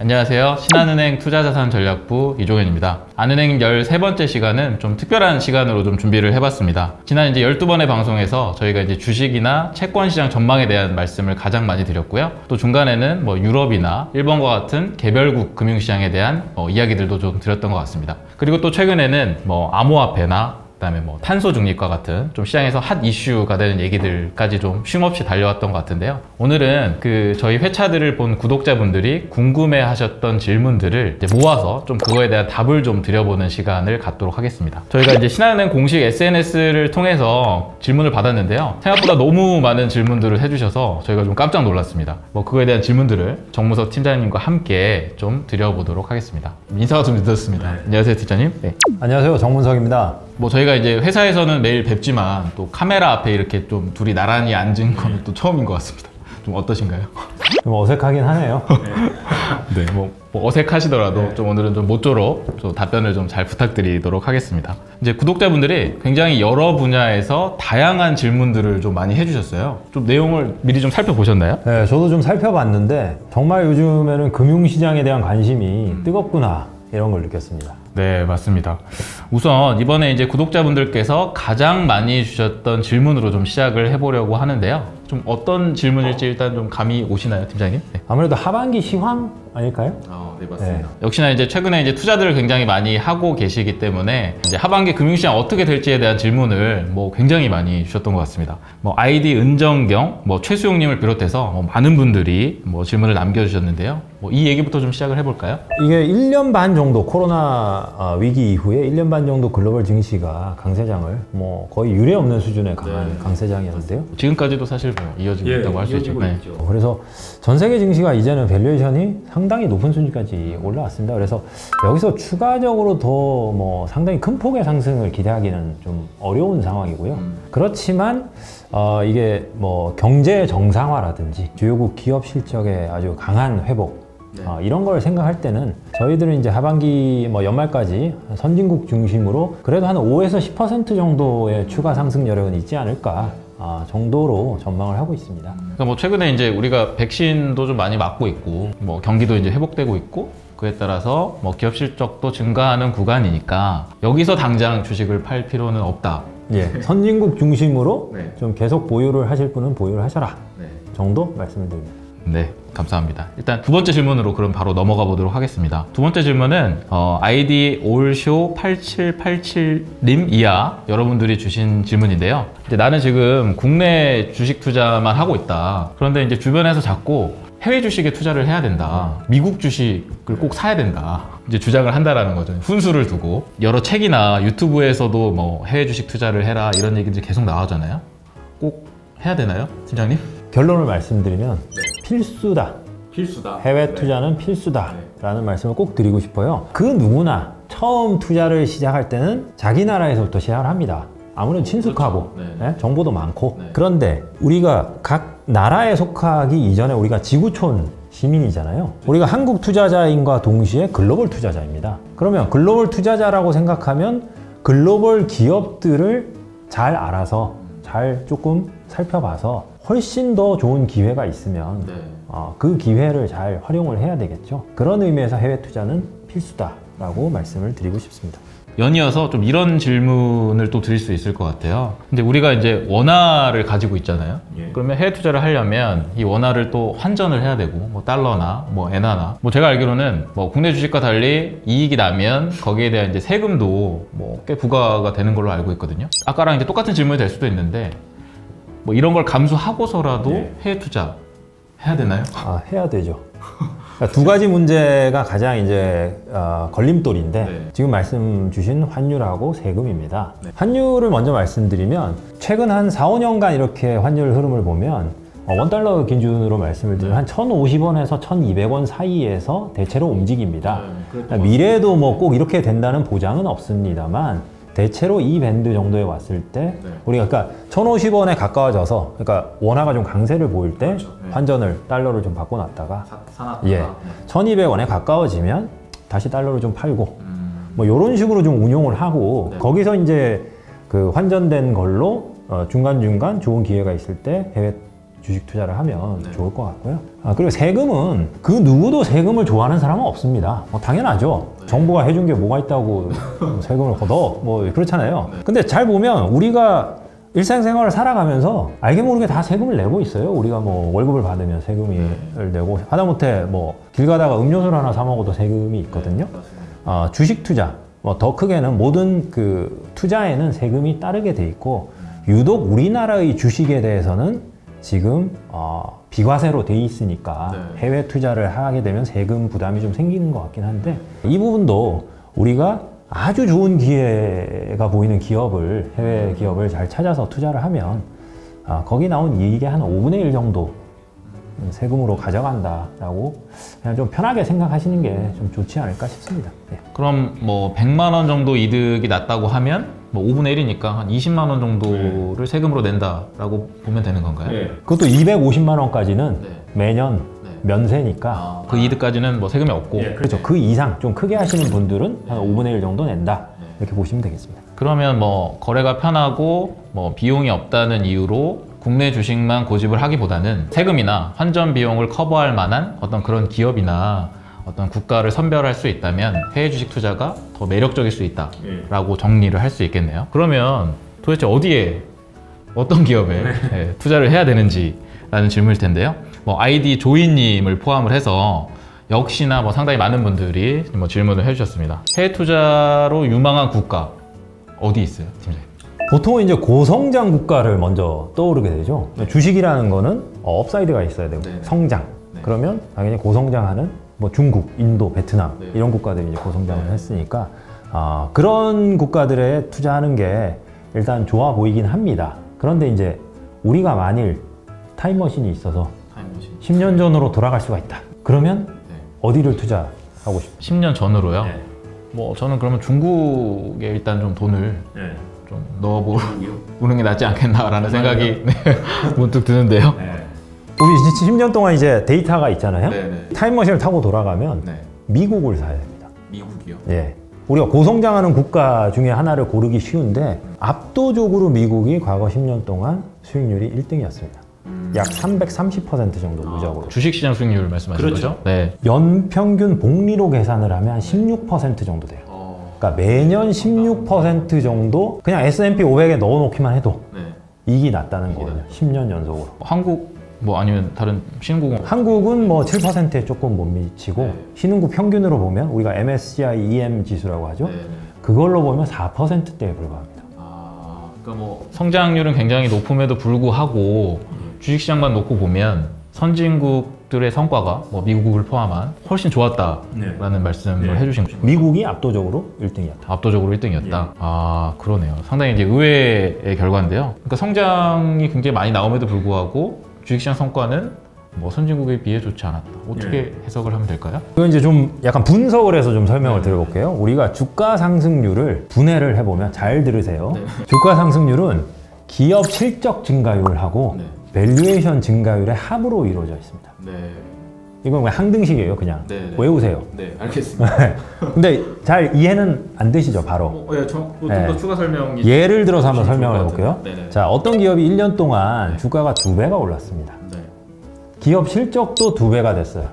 안녕하세요. 신한은행 투자자산전략부 이종현입니다. 안은행 13번째 시간은 좀 특별한 시간으로 좀 준비를 해봤습니다. 지난 이제 12번의 방송에서 저희가 이제 주식이나 채권 시장 전망에 대한 말씀을 가장 많이 드렸고요. 또 중간에는 뭐 유럽이나 일본과 같은 개별국 금융시장에 대한 이야기들도 좀 드렸던 것 같습니다. 그리고 또 최근에는 뭐 암호화폐나 그다음에 뭐 탄소 중립과 같은 좀 시장에서 핫 이슈가 되는 얘기들까지 좀 쉼없이 달려왔던 것 같은데요. 오늘은 저희 회차들을 본 구독자분들이 궁금해하셨던 질문들을 이제 모아서 좀 그거에 대한 답을 좀 드려보는 시간을 갖도록 하겠습니다. 저희가 이제 신한은행 공식 SNS를 통해서 질문을 받았는데요. 생각보다 너무 많은 질문들을 해주셔서 저희가 좀 깜짝 놀랐습니다. 뭐 그거에 대한 질문들을 정무석 팀장님과 함께 좀 드려보도록 하겠습니다. 인사가 좀 늦었습니다. 네. 안녕하세요, 팀장님. 네. 안녕하세요, 정문석입니다. 뭐 저희가 이제 회사에서는 매일 뵙지만 또 카메라 앞에 이렇게 좀 둘이 나란히 앉은 건 또 처음인 것 같습니다. 좀 어떠신가요? 좀 어색하긴 하네요. 네, 뭐 어색하시더라도 좀 오늘은 좀 모쪼록 좀 답변을 좀 잘 부탁드리도록 하겠습니다. 이제 구독자분들이 굉장히 여러 분야에서 다양한 질문들을 좀 많이 해주셨어요. 좀 내용을 미리 좀 살펴보셨나요? 네, 저도 좀 살펴봤는데 정말 요즘에는 금융시장에 대한 관심이 뜨겁구나 이런 걸 느꼈습니다. 네, 맞습니다. 우선 이번에 이제 구독자분들께서 가장 많이 주셨던 질문으로 좀 시작을 해보려고 하는데요. 좀 어떤 질문일지 일단 좀 감이 오시나요, 팀장님? 네. 아무래도 하반기 시황 아닐까요? 네, 맞습니다. 네. 역시나 이제 최근에 이제 투자들을 굉장히 많이 하고 계시기 때문에 이제 하반기 금융시장 어떻게 될지에 대한 질문을 뭐 굉장히 많이 주셨던 것 같습니다. 뭐 아이디 은정경, 뭐 최수용님을 비롯해서 뭐 많은 분들이 뭐 질문을 남겨주셨는데요. 뭐 이 얘기부터 좀 시작을 해볼까요? 이게 1년 반 정도 코로나 위기 이후에 1년 반 정도 글로벌 증시가 강세장을 뭐 거의 유례 없는 수준의 강한 강세장이었는데요. 지금까지도 사실 뭐 이어지고 있다고 할 수 있죠. 네. 그래서 전 세계 증시가 이제는 밸류에이션이 상당히 높은 수준까지 올라왔습니다. 그래서 여기서 추가적으로 더 뭐 상당히 큰 폭의 상승을 기대하기는 좀 어려운 상황이고요. 그렇지만 이게 뭐 경제 정상화라든지 주요국 기업 실적의 아주 강한 회복 이런 걸 생각할 때는 저희들은 이제 하반기 뭐 연말까지 선진국 중심으로 그래도 한 5에서 10% 정도의 추가 상승 여력은 있지 않을까 정도로 전망을 하고 있습니다. 그러니까 뭐 최근에 이제 우리가 백신도 좀 많이 맞고 있고 뭐 경기도 이제 회복되고 있고 그에 따라서 뭐 기업 실적도 증가하는 구간이니까 여기서 당장 주식을 팔 필요는 없다. 예, 선진국 중심으로 네. 좀 계속 보유를 하실 분은 보유를 하셔라 정도 말씀을 드립니다. 네, 감사합니다. 일단 두 번째 질문으로 그럼 바로 넘어가 보도록 하겠습니다. 두 번째 질문은 아이디 올쇼8787님 이하 여러분들이 주신 질문인데요. 이제 나는 지금 국내 주식 투자만 하고 있다. 그런데 이제 주변에서 자꾸 해외 주식에 투자를 해야 된다. 미국 주식을 꼭 사야 된다. 이제 주장을 한다라는 거죠. 훈수를 두고 여러 책이나 유튜브에서도 뭐 해외 주식 투자를 해라 이런 얘기들이 계속 나오잖아요. 꼭 해야 되나요, 팀장님? 결론을 말씀드리면 필수다. 필수다. 해외 투자는 필수다 라는 말씀을 꼭 드리고 싶어요. 그 누구나 처음 투자를 시작할 때는 자기 나라에서부터 시작을 합니다. 아무래도 친숙하고 그렇죠. 정보도 많고 그런데 우리가 각 나라에 속하기 이전에 우리가 지구촌 시민이잖아요. 우리가 한국 투자자인과 동시에 글로벌 투자자입니다. 그러면 글로벌 투자자라고 생각하면 글로벌 기업들을 잘 알아서 잘 조금 살펴봐서 훨씬 더 좋은 기회가 있으면 그 기회를 잘 활용을 해야 되겠죠. 그런 의미에서 해외 투자는 필수다라고 말씀을 드리고 싶습니다. 연이어서 좀 이런 질문을 또 드릴 수 있을 것 같아요. 근데 우리가 이제 원화를 가지고 있잖아요. 그러면 해외 투자를 하려면 이 원화를 또 환전을 해야 되고 뭐 달러나 뭐 엔화나 뭐 제가 알기로는 뭐 국내 주식과 달리 이익이 나면 거기에 대한 이제 세금도 뭐 꽤 부과가 되는 걸로 알고 있거든요. 아까랑 이제 똑같은 질문이 될 수도 있는데 뭐 이런 걸 감수하고서라도 해외 투자 해야 되나요? 해야 되죠. 두 가지 문제가 가장 이제 걸림돌인데 지금 말씀 주신 환율하고 세금입니다. 환율을 먼저 말씀드리면 최근 한 4, 5년간 이렇게 환율 흐름을 보면 원달러 기준으로 말씀을 드리면 한 1,050원에서 1,200원 사이에서 대체로 움직입니다. 미래에도 뭐 꼭 이렇게 된다는 보장은 없습니다만 대체로 이 밴드 정도에 왔을 때 우리가 그러니까 1,050원에 가까워져서 그러니까 원화가 좀 강세를 보일 때 환전을 달러를 좀 바꿔놨다가 1,200원에 가까워지면 다시 달러를 좀 팔고 뭐 이런 식으로 좀 운용을 하고 거기서 이제 그 환전된 걸로 중간중간 좋은 기회가 있을 때 해외 주식 투자를 하면 좋을 것 같고요. 그리고 세금은 그 누구도 세금을 좋아하는 사람은 없습니다. 당연하죠. 정부가 해준 게 뭐가 있다고 세금을 걷어 뭐 그렇잖아요. 근데 잘 보면 우리가 일상생활을 살아가면서 알게 모르게 다 세금을 내고 있어요. 우리가 뭐 월급을 받으면 세금을 내고, 하다못해 뭐 길 가다가 음료수를 하나 사 먹어도 세금이 있거든요. 주식 투자, 뭐 더 크게는 모든 그 투자에는 세금이 따르게 돼 있고, 유독 우리나라의 주식에 대해서는 지금 비과세로 돼 있으니까 해외 투자를 하게 되면 세금 부담이 좀 생기는 것 같긴 한데, 이 부분도 우리가 아주 좋은 기회가 보이는 기업을, 해외 기업을 잘 찾아서 투자를 하면 거기 나온 이익의 한 5분의 1 정도 세금으로 가져간다라고 그냥 좀 편하게 생각하시는 게 좀 좋지 않을까 싶습니다. 네. 그럼 뭐 100만 원 정도 이득이 났다고 하면 뭐 5분의 1이니까 한 20만 원 정도를 세금으로 낸다라고 보면 되는 건가요? 그것도 250만 원까지는 매년 네. 면세니까 그 이득까지는 뭐 세금이 없고. 그렇죠. 그 이상 좀 크게 하시는 분들은 한 5분의 1 정도 낸다. 이렇게 보시면 되겠습니다. 그러면 뭐 거래가 편하고 뭐 비용이 없다는 이유로 국내 주식만 고집을 하기보다는 세금이나 환전 비용을 커버할 만한 어떤 그런 기업이나 어떤 국가를 선별할 수 있다면 해외 주식 투자가 더 매력적일 수 있다라고 정리를 할 수 있겠네요. 그러면 도대체 어디에 어떤 기업에 투자를 해야 되는지라는 질문일 텐데요. 뭐 아이디 조이님을 포함을 해서 역시나 뭐 상당히 많은 분들이 뭐 질문을 해주셨습니다. 해외 투자로 유망한 국가 어디 있어요, 팀장님? 보통은 이제 고성장 국가를 먼저 떠오르게 되죠. 주식이라는 거는 업사이드가 있어야 되고 성장. 그러면 당연히 고성장하는 뭐 중국, 인도, 베트남 이런 국가들이 이제 고성장을 했으니까 그런 국가들에 투자하는 게 일단 좋아 보이긴 합니다. 그런데 이제 우리가 만일 타임머신이 있어서 10년 전으로 돌아갈 수가 있다. 그러면 어디를 투자하고 싶어요? 10년 전으로요? 뭐 저는 그러면 중국에 일단 좀 돈을 좀 넣어보는 게 낫지 않겠나라는 생각이 문득 드는데요. 우리 10년 동안 이제 데이터가 있잖아요. 타임머신을 타고 돌아가면 미국을 사야 됩니다. 미국이요? 예. 우리가 고성장하는 국가 중에 하나를 고르기 쉬운데 압도적으로 미국이 과거 10년 동안 수익률이 1등이었습니다. 약 330% 정도 누적으로. 주식시장 수익률 말씀하시는 거죠? 네. 연평균 복리로 계산을 하면 한 16% 정도 돼요. 그러니까 매년 16% 정도 그냥 S&P 500에 넣어놓기만 해도 이익이 났다는 거거든요. 10년 연속으로. 한국 뭐 아니면 다른 신흥국은? 한국은 뭐 7%에 조금 못 미치고 신흥국 평균으로 보면 우리가 MSCI EM 지수라고 하죠. 그걸로 보면 4%대에 불과합니다. 그러니까 뭐 성장률은 굉장히 높음에도 불구하고 주식시장만 놓고 보면 선진국들의 성과가 뭐 미국을 포함한 훨씬 좋았다라는 말씀을 해주신 거죠. 미국이 압도적으로 1등이었다. 압도적으로 1등이었다. 그러네요. 상당히 이제 의외의 결과인데요. 그러니까 성장이 굉장히 많이 나옴에도 불구하고 주식시장 성과는 뭐 선진국에 비해 좋지 않았다. 어떻게 해석을 하면 될까요? 이건 이제 좀 약간 분석을 해서 좀 설명을 드려볼게요. 우리가 주가 상승률을 분해를 해보면 잘 들으세요. 주가 상승률은 기업 실적 증가율하고 밸류에이션 증가율의 합으로 이루어져 있습니다. 이건 그냥 항등식이에요. 그냥 외우세요. 네, 알겠습니다. 근데 잘 이해는 안 되시죠, 바로? 좀 더 추가 설명이 예를 들어서 한번 설명을 해볼게요. 자, 어떤 기업이 1년 동안 주가가 2배가 올랐습니다. 기업 실적도 2배가 됐어요.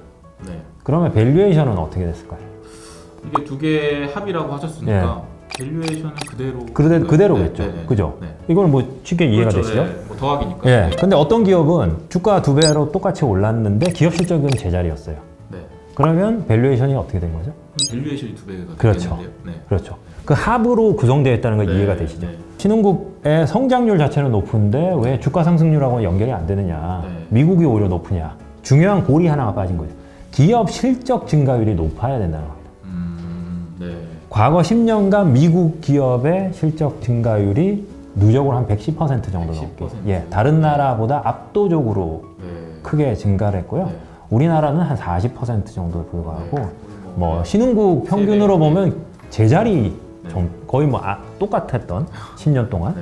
그러면 밸류에이션은 어떻게 됐을까요? 이게 두 개의 합이라고 하셨으니까 밸류에이션은 그대로 그대로겠죠. 그죠? 이걸 뭐 쉽게 이해가 되시죠? 뭐 더하기니까. 근데 어떤 기업은 주가가 2배로 똑같이 올랐는데 기업 실적은 제자리였어요. 그러면 밸류에이션이 어떻게 된 거죠? 밸류에이션이 2배가 그렇죠. 되겠는데요? 그렇죠. 그 합으로 구성되어 있다는 거 이해가 되시죠? 신흥국의 성장률 자체는 높은데 왜 주가 상승률하고 연결이 안 되느냐? 미국이 오히려 높으냐? 중요한 고리 하나가 빠진 거죠. 기업 실적 증가율이 높아야 된다는 겁니다. 과거 10년간 미국 기업의 실적 증가율이 누적으로 한 110% 정도 넘게 다른 나라보다 압도적으로 크게 증가를 했고요. 우리나라는 한 40% 정도에 불과하고 뭐 신흥국 평균으로 보면 제자리 거의 뭐 똑같았던 10년 동안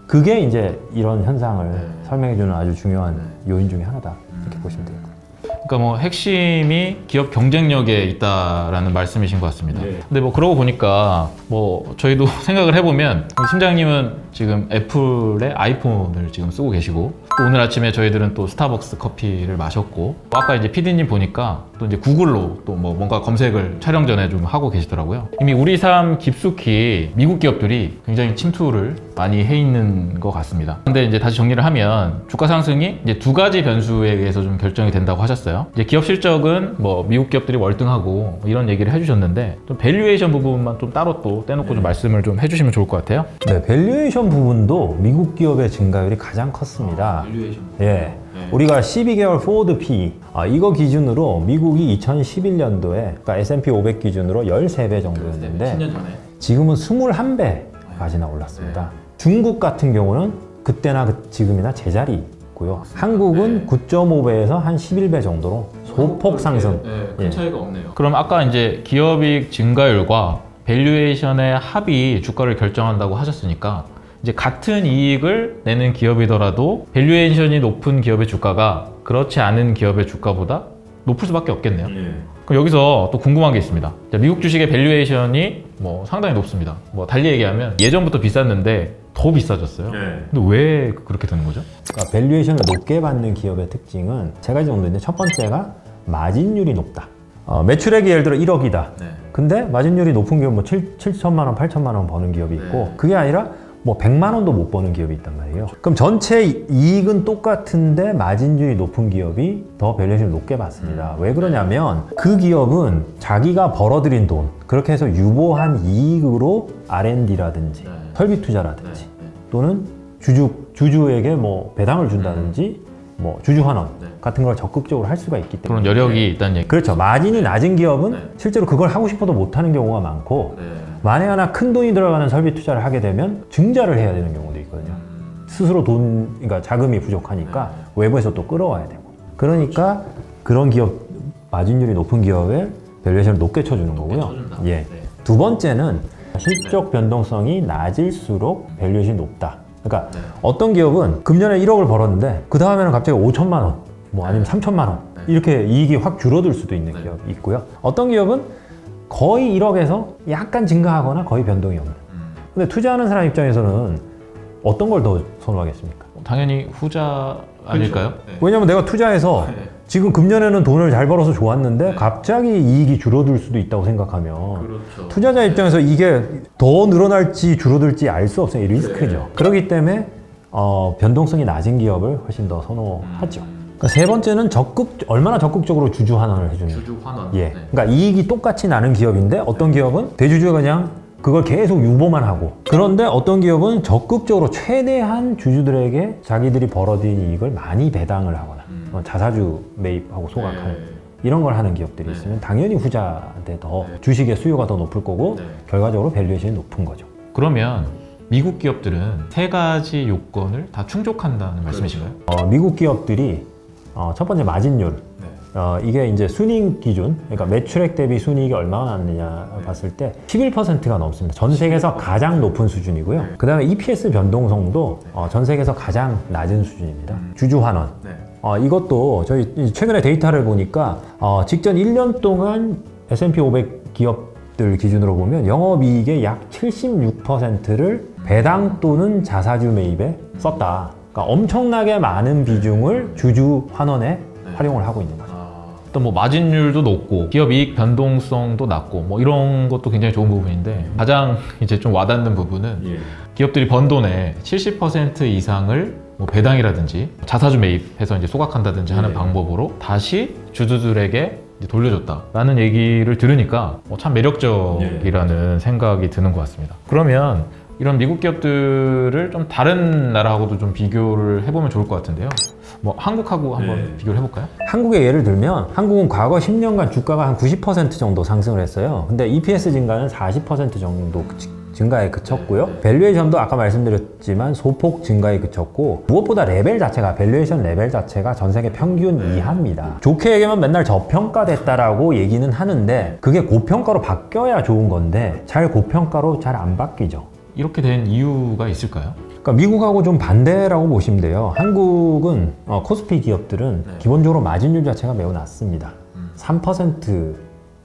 그게 이제 이런 현상을 설명해주는 아주 중요한 요인 중에 하나다 이렇게 보시면 되겠고요. 그러니까 뭐 핵심이 기업 경쟁력에 있다라는 말씀이신 것 같습니다. 근데 뭐 그러고 보니까 뭐 저희도 생각을 해보면 팀장님은 지금 애플의 아이폰을 지금 쓰고 계시고, 또 오늘 아침에 저희들은 또 스타벅스 커피를 마셨고, 또 아까 이제 PD님 보니까 또 이제 구글로 또 뭐 뭔가 검색을 촬영 전에 좀 하고 계시더라고요. 이미 우리 삶 깊숙이 미국 기업들이 굉장히 침투를 많이 해 있는 것 같습니다. 근데 이제 다시 정리를 하면 주가 상승이 이제 두 가지 변수에 의해서 좀 결정이 된다고 하셨어요. 이제 기업 실적은 뭐 미국 기업들이 월등하고 뭐 이런 얘기를 해주셨는데, 좀 밸류에이션 부분만 좀 따로 또 떼놓고 좀 말씀을 좀 해주시면 좋을 것 같아요. 네, 밸류에이션 부분도 미국 기업의 증가율이 가장 컸습니다. 밸류에이션. 예. 우리가 12개월 포워드 PE, 이거 기준으로 미국이 2011년도에 그러니까 S&P 500 기준으로 13배 정도였는데 10년 전에. 지금은 21배까지나 올랐습니다. 중국 같은 경우는 그때나 지금이나 제자리 있고요. 한국은 9.5배에서 한 11배 정도로 소폭 상승. 큰 차이가 없네요. 그럼 아까 이제 기업이익 증가율과 밸류에이션의 합이 주가를 결정한다고 하셨으니까, 이제 같은 이익을 내는 기업이더라도 밸류에이션이 높은 기업의 주가가 그렇지 않은 기업의 주가보다 높을 수밖에 없겠네요. 그럼 여기서 또 궁금한 게 있습니다. 미국 주식의 밸류에이션이 뭐 상당히 높습니다. 뭐 달리 얘기하면 예전부터 비쌌는데 더 비싸졌어요. 근데 왜 그렇게 되는 거죠? 그러니까 밸류에이션을 높게 받는 기업의 특징은 세 가지 정도인데, 첫 번째가 마진율이 높다. 매출액이 예를 들어 1억이다. 근데 마진율이 높은 기업 뭐 7천만 원, 8천만 원 버는 기업이 있고, 그게 아니라 뭐 100만 원도 못 버는 기업이 있단 말이에요. 그럼 전체 이익은 똑같은데 마진율이 높은 기업이 더 밸류에이션을 높게 받습니다. 왜 그러냐면 그 기업은 자기가 벌어들인 돈, 그렇게 해서 유보한 이익으로 R&D라든지 설비 투자라든지 또는 주주에게 뭐 배당을 준다든지 뭐 주주 환원 같은 걸 적극적으로 할 수가 있기 때문에, 그런 여력이 있다는 얘기. 그렇죠. 마진이 낮은 기업은 실제로 그걸 하고 싶어도 못하는 경우가 많고, 만에 하나 큰 돈이 들어가는 설비 투자를 하게 되면 증자를 해야 되는 경우도 있거든요. 스스로 그러니까 자금이 부족하니까 외부에서 또 끌어와야 되고. 그러니까 그런 기업, 마진율이 높은 기업에 밸류에이션을 높게 쳐주는 거고요. 예. 두 번째는 실적 변동성이 낮을수록 밸류에이션이 높다. 그러니까 어떤 기업은 금년에 1억을 벌었는데 그 다음에는 갑자기 5천만 원, 뭐 아니면 3천만 원 이렇게 이익이 확 줄어들 수도 있는 기업이 있고요. 어떤 기업은 거의 1억에서 약간 증가하거나 거의 변동이 없는. 근데 투자하는 사람 입장에서는 어떤 걸 더 선호하겠습니까? 당연히 후자 아닐까요? 왜냐면 내가 투자해서 지금 금년에는 돈을 잘 벌어서 좋았는데 갑자기 이익이 줄어들 수도 있다고 생각하면 투자자 입장에서 이게 더 늘어날지 줄어들지 알 수 없어요. 이 리스크죠. 그렇기 때문에 변동성이 낮은 기업을 훨씬 더 선호하죠. 그러니까 세 번째는 얼마나 적극적으로 주주 환원을 해주는. 주주 환원. 예. 그러니까 이익이 똑같이 나는 기업인데 어떤 기업은 대주주가 그냥 그걸 계속 유보만 하고, 그런데 어떤 기업은 적극적으로 최대한 주주들에게 자기들이 벌어들인 이익을 많이 배당을 하거나 자사주 매입하고 소각하는 이런 걸 하는 기업들이 있으면 당연히 후자한테 더 주식의 수요가 더 높을 거고 결과적으로 밸류에이션이 높은 거죠. 그러면 미국 기업들은 세 가지 요건을 다 충족한다는 말씀이신가요? 미국 기업들이 첫 번째 마진율, 이게 이제 순이익 기준, 그러니까 매출액 대비 순이익이 얼마나 났느냐 봤을 때 11%가 넘습니다. 전 세계에서 가장 높은 수준이고요. 그 다음에 EPS 변동성도 전 세계에서 가장 낮은 수준입니다. 주주 환원. 이것도 저희 최근에 데이터를 보니까 직전 1년 동안 S&P 500 기업들 기준으로 보면 영업이익의 약 76%를 배당 또는 자사주 매입에 썼다. 그러니까 엄청나게 많은 비중을 주주 환원에 활용을 하고 있는 거죠. 또 뭐 마진율도 높고 기업 이익 변동성도 낮고 뭐 이런 것도 굉장히 좋은 부분인데, 가장 이제 좀 와닿는 부분은 기업들이 번 돈의 70% 이상을 뭐 배당이라든지 자사주 매입해서 이제 소각한다든지 하는 방법으로 다시 주주들에게 이제 돌려줬다라는 얘기를 들으니까 참 매력적이라는 생각이 드는 것 같습니다. 그러면 이런 미국 기업들을 좀 다른 나라하고도 좀 비교를 해보면 좋을 것 같은데요. 뭐 한국하고 한번 비교를 해볼까요? 한국의 예를 들면 한국은 과거 10년간 주가가 한 90% 정도 상승을 했어요. 근데 EPS 증가는 40% 정도 증가에 그쳤고요. 밸류에이션도 아까 말씀드렸지만 소폭 증가에 그쳤고, 무엇보다 레벨 자체가, 밸류에이션 레벨 자체가 전 세계 평균 이하입니다. 좋게 얘기하면 맨날 저평가됐다라고 얘기는 하는데 그게 고평가로 바뀌어야 좋은 건데 잘 고평가로 잘 안 바뀌죠. 이렇게 된 이유가 있을까요? 그러니까 미국하고 좀 반대라고 보시면 돼요. 한국은 코스피 기업들은 기본적으로 마진율 자체가 매우 낮습니다. 3%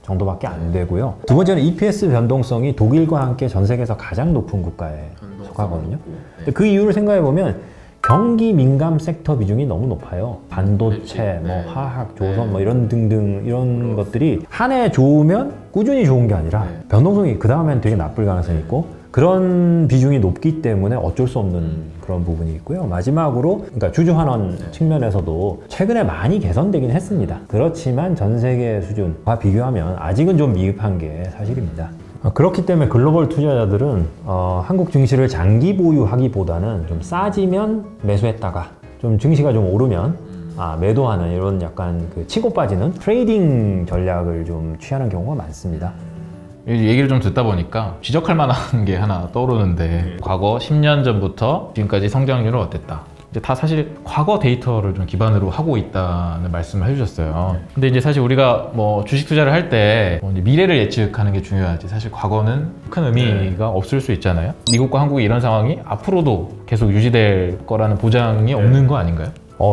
정도밖에 안 되고요. 두 번째는 EPS 변동성이 독일과 함께 전 세계에서 가장 높은 국가에 속하거든요. 근데 그 이유를 생각해 보면 경기 민감 섹터 비중이 너무 높아요. 반도체, 뭐 화학, 조선, 뭐 이런 등등 이런 것들이 한 해 좋으면 꾸준히 좋은 게 아니라 변동성이 그 다음엔 되게 나쁠 가능성이 있고 그런 비중이 높기 때문에 어쩔 수 없는 그런 부분이 있고요. 마지막으로 그러니까 주주환원 측면에서도 최근에 많이 개선되긴 했습니다. 그렇지만 전 세계 수준과 비교하면 아직은 좀 미흡한 게 사실입니다. 그렇기 때문에 글로벌 투자자들은 한국 증시를 장기 보유하기보다는 좀 싸지면 매수했다가 좀 증시가 좀 오르면 매도하는 이런 약간 그 치고 빠지는 트레이딩 전략을 좀 취하는 경우가 많습니다. 얘기를 좀 듣다 보니까 지적할 만한 게 하나 떠오르는데 과거 10년 전부터 지금까지 성장률은 어땠다? 이제 다 사실 과거 데이터를 좀 기반으로 하고 있다는 말씀을 해주셨어요. 근데 이제 사실 우리가 뭐 주식 투자를 할 때 미래를 예측하는 게 중요하지 사실 과거는 큰 의미가 없을 수 있잖아요. 미국과 한국의 이런 상황이 앞으로도 계속 유지될 거라는 보장이 없는 거 아닌가요?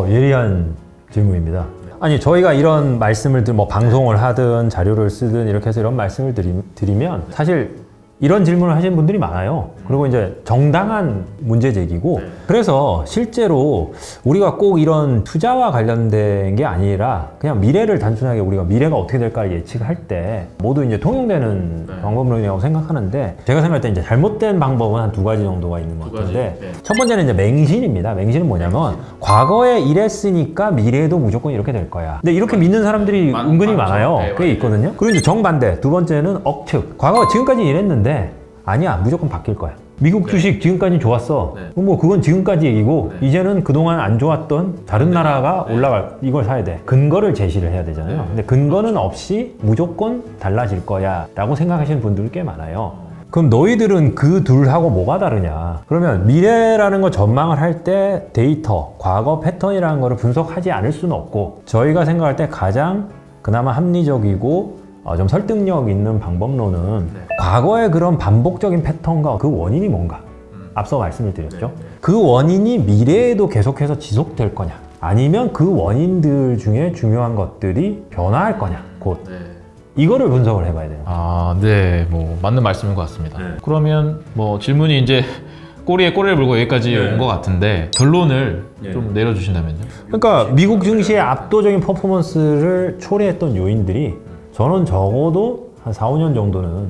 예리한 질문입니다. 아니 저희가 이런 말씀을 뭐 방송을 하든 자료를 쓰든 이렇게 해서 이런 말씀을 드리면 사실 이런 질문을 하시는 분들이 많아요. 그리고 이제 정당한 문제 제기고 그래서 실제로 우리가 꼭 이런 투자와 관련된 게 아니라 그냥 미래를 단순하게 우리가 미래가 어떻게 될까를 예측할 때 모두 이제 통용되는 방법론이라고 생각하는데 제가 생각할 때 이제 잘못된 방법은 한 두 가지 정도가 있는 것 같은데 첫 번째는 이제 맹신입니다. 맹신은 뭐냐면 과거에 이랬으니까 미래에도 무조건 이렇게 될 거야. 근데 이렇게 믿는 사람들이 은근히 많아요. 꽤 있거든요. 그리고 이제 정반대 두 번째는 억측. 과거 지금까지 이랬는데 아니야 무조건 바뀔 거야. 미국 주식 지금까지 좋았어. 뭐 그건 지금까지 얘기고 이제는 그동안 안 좋았던 다른 나라가 올라갈 이걸 사야 돼. 근거를 제시를 해야 되잖아요. 근데 근거는 없이 무조건 달라질 거야 라고 생각하시는 분들이 꽤 많아요. 그럼 너희들은 그 둘하고 뭐가 다르냐? 그러면 미래라는 거 전망을 할 때 데이터, 과거 패턴이라는 거를 분석하지 않을 수는 없고 저희가 생각할 때 가장 그나마 합리적이고 좀 설득력 있는 방법론은 과거의 그런 반복적인 패턴과 그 원인이 뭔가 앞서 말씀을 드렸죠. 그 원인이 미래에도 계속해서 지속될 거냐 아니면 그 원인들 중에 중요한 것들이 변화할 거냐 곧 이거를 분석을 해봐야 돼요. 네, 뭐 맞는 말씀인 것 같습니다. 그러면 뭐 질문이 이제 꼬리에 꼬리를 물고 여기까지 온 것 같은데 결론을 좀 내려주신다면요? 그러니까 미국 증시의 압도적인 퍼포먼스를 초래했던 요인들이 저는 적어도 한 4, 5년 정도는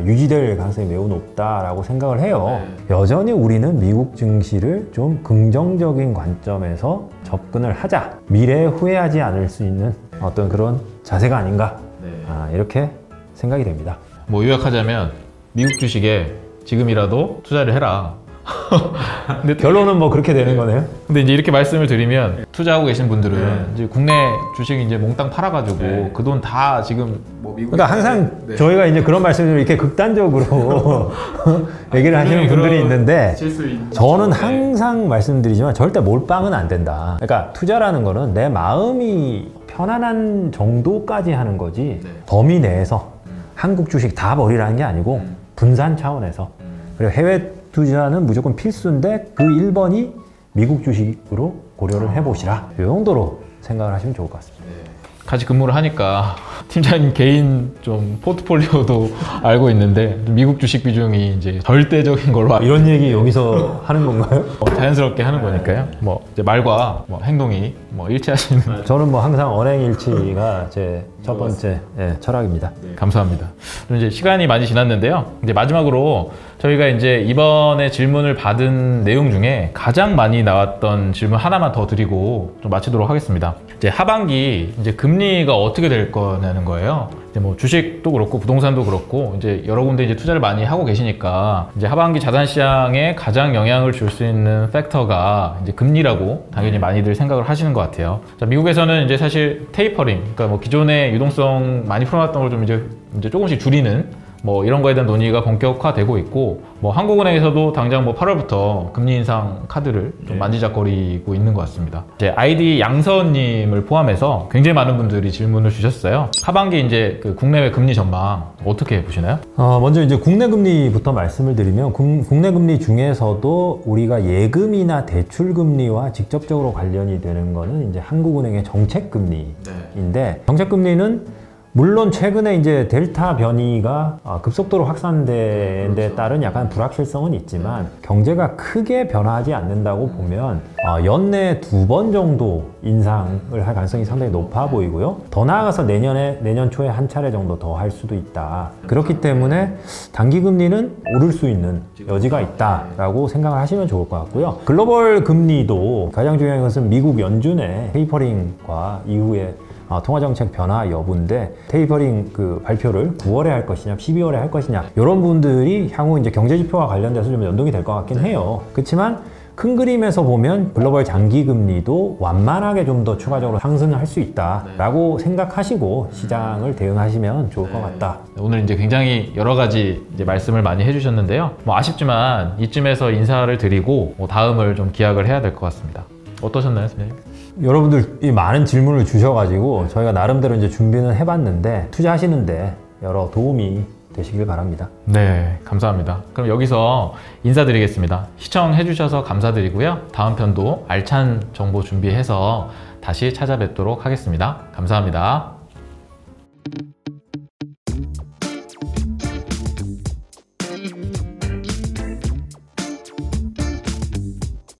유지될 가능성이 매우 높다라고 생각을 해요. 여전히 우리는 미국 증시를 좀 긍정적인 관점에서 접근을 하자. 미래에 후회하지 않을 수 있는 어떤 그런 자세가 아닌가 이렇게 생각이 됩니다. 뭐 요약하자면 미국 주식에 지금이라도 투자를 해라. 근데 결론은 뭐 그렇게 되는 거네요. 근데 이제 이렇게 말씀을 드리면 투자하고 계신 분들은 이제 국내 주식 이제 몽땅 팔아가지고 그 돈 다 지금 뭐 미국 그러니까 항상 저희가 이제 그런 말씀을 이렇게 극단적으로 얘기를 하시는 분들이 있는데 저는 항상 말씀드리지만 절대 몰빵은 안 된다. 그러니까 투자라는 거는 내 마음이 편안한 정도까지 하는 거지 범위 내에서 한국 주식 다 버리라는 게 아니고 분산 차원에서 그리고 해외 투자는 무조건 필수인데 그 1번이 미국 주식으로 고려를 해보시라. 이 정도로 생각을 하시면 좋을 것 같습니다. 같이 근무를 하니까 팀장님 개인 좀 포트폴리오도 알고 있는데 미국 주식 비중이 이제 절대적인 걸로 이런 얘기 여기서 하는 건가요? 자연스럽게 하는 거니까요. 뭐 이제 말과 뭐 행동이 뭐 일치하시는. 저는 뭐 항상 언행일치가 제 첫 번째 철학입니다. 감사합니다. 그럼 이제 시간이 많이 지났는데요. 이제 마지막으로 저희가 이제 이번에 질문을 받은 내용 중에 가장 많이 나왔던 질문 하나만 더 드리고 좀 마치도록 하겠습니다. 이제 하반기 이제 금리가 어떻게 될 거냐는 거예요. 이제 뭐 주식도 그렇고 부동산도 그렇고 이제 여러 군데 이제 투자를 많이 하고 계시니까 이제 하반기 자산 시장에 가장 영향을 줄 수 있는 팩터가 이제 금리라고 당연히 많이들 생각을 하시는 것 같아요. 자, 미국에서는 이제 사실 테이퍼링, 그러니까 뭐 기존의 유동성 많이 풀어놨던 걸 좀 이제 조금씩 줄이는 뭐 이런 거에 대한 논의가 본격화되고 있고 뭐 한국은행에서도 당장 뭐 8월부터 금리 인상 카드를 좀 만지작거리고 있는 것 같습니다. 이제 아이디 양서원님을 포함해서 굉장히 많은 분들이 질문을 주셨어요. 하반기 이제 그 국내외 금리 전망 어떻게 보시나요? 먼저 이제 국내 금리부터 말씀을 드리면 국내 금리 중에서도 우리가 예금이나 대출 금리와 직접적으로 관련이 되는 거는 이제 한국은행의 정책 금리인데 정책 금리는 물론 최근에 이제 델타 변이가 급속도로 확산된 데 따른 약간 불확실성은 있지만 경제가 크게 변화하지 않는다고 보면 연내 2번 정도 인상을 할 가능성이 상당히 높아 보이고요. 더 나아가서 내년 초에 한 차례 정도 더 할 수도 있다. 그렇기 때문에 단기 금리는 오를 수 있는 여지가 있다라고 생각을 하시면 좋을 것 같고요. 글로벌 금리도 가장 중요한 것은 미국 연준의 테이퍼링과 이후에 통화정책 변화 여부인데 테이퍼링 그 발표를 9월에 할 것이냐 12월에 할 것이냐 이런 분들이 향후 이제 경제지표와 관련돼서 좀 연동이 될 것 같긴 해요. 그렇지만 큰 그림에서 보면 글로벌 장기 금리도 완만하게 좀 더 추가적으로 상승할 수 있다라고 생각하시고 시장을 대응하시면 좋을 것 같다. 오늘 이제 굉장히 여러 가지 이제 말씀을 많이 해주셨는데요. 뭐 아쉽지만 이쯤에서 인사를 드리고 다음을 좀 기약을 해야 될 것 같습니다. 어떠셨나요, 선생님? 여러분들이 많은 질문을 주셔가지고 저희가 나름대로 이제 준비는 해봤는데 투자하시는데 여러 도움이 되시길 바랍니다. 네, 감사합니다. 그럼 여기서 인사드리겠습니다. 시청해주셔서 감사드리고요. 다음 편도 알찬 정보 준비해서 다시 찾아뵙도록 하겠습니다. 감사합니다.